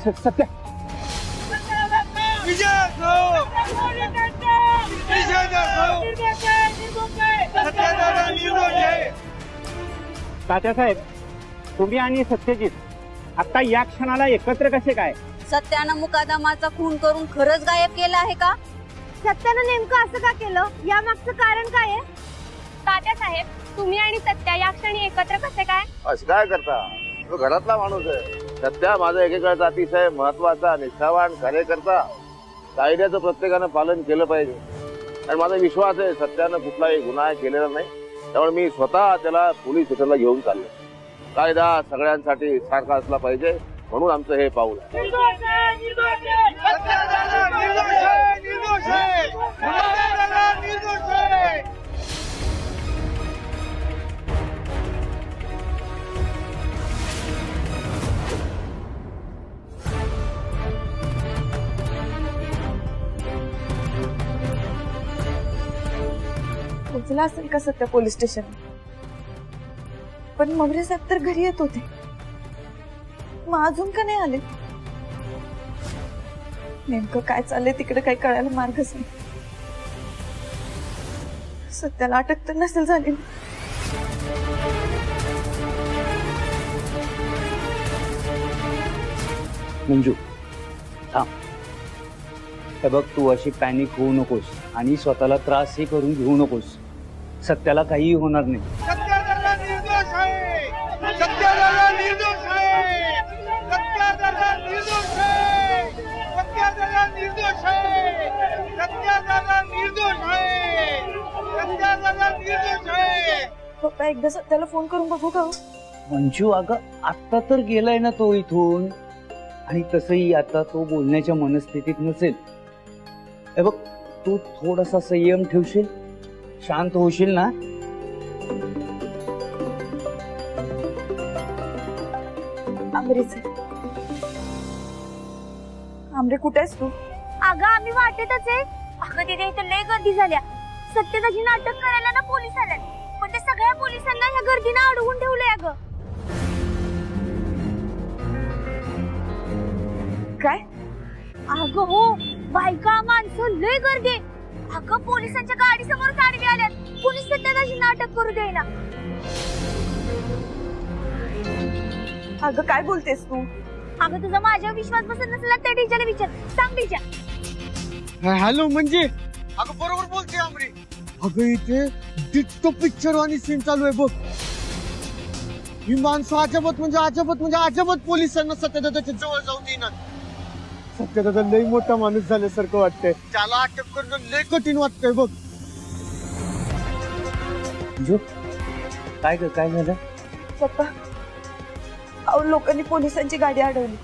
सत्या तात्यासाहेब, तुम्ही आणि सत्यजित आता या क्षणाला एकत्र कसे काय? सत्यानं मुकादमाचा खून करून खरंच गायब केला आहे का? सत्यानं नेमकं असं का केलं, या मागचं कारण काय आहे? तात्यासाहेब, तुम्ही आणि सत्या या क्षणी एकत्र कसे काय? असं काय करता? तो घरातला माणूस आहे. सत्या माझा एकेकाळचा अतिशय महत्वाचा निष्ठावान कार्यकर्ता. कायद्याचं प्रत्येकानं पालन केलं पाहिजे आणि माझा विश्वास आहे सत्यानं कुठलाही गुन्हा केलेला नाही. त्यामुळे मी स्वतः त्याला पोलीस स्टेशनला घेऊन चाललो. कायदा सगळ्यांसाठी सारखा असला पाहिजे म्हणून आमचं हे पाऊल आहे. पोचला असेल का सत्या पोलीस स्टेशन? पण मगरे साहेब तर घरी येत होते, मग अजून का नाही आले? नेमकं काय चाललंय तिकडे काही कळायला मार्गच नाही. सत्याला अटक तर नसेल झाली. मंजू थांब. हे बघ, तू अशी पॅनिक होऊ नकोस आणि स्वतःला त्रासही करून घेऊ नकोस. सत्याला काहीही होणार नाही. सत्यादादा निर्दोष आहे. सत्यादादा निर्दोष आहे. सत्यादादा निर्दोष आहे. सत्यादादा निर्दोष आहे. सत्यादादा निर्दोष आहे. सत्यादादा निर्दोष आहे. पप्पा, एकदा सत्याला फोन करून बघू का? मंजू, अगं आता तर गेलाय ना तो इथून, आणि तसंही आता तो बोलण्याच्या मनस्थितीत नसेल. हे बघ, तू थोडासा संयम ठेवशील, शांत होशील ना? आमरे, कुठे आहेस तू? अगं आम्ही वाटेतच आहे. अगं तिथे इथं लय गर्दी झाल्या. सत्यदाजींना अटक करायला ना पोलीस आल्यात, पण ते सगळ्या पोलिसांना ह्या गर्दीनं अडवून ठेवलंय. अगं काय? अगं हो, बायका माणसं लय गर्दी. अगं पोलिसांच्या गाडी समोर आडवी आल्यात. पोलीस सत्यदाजींना अटक करू देईना. अगं काय बोलतेस तू? अगं तुझा माझ्यावर विश्वास बसत नसला तर टीचरला विचार. सांग टीचर. हॅलो, म्हणजे अगं बरोबर बोलते आमरी. अगं इथे डिट्टो पिक्चर वाणी सीन चालू आहे बघ. ही माणसं अजबत पोलिसांना सत्यदादाच्या जवळ जाऊन देणार. सत्यदादा लय मोठा माणूस झाल्यासारखं वाटतंय. त्याला अटक करणं लय कठीण वाटतंय बघ. मंजू, काय झालं? पप्पा, अहो लोकांनी पोलिसांची गाडी अडवली.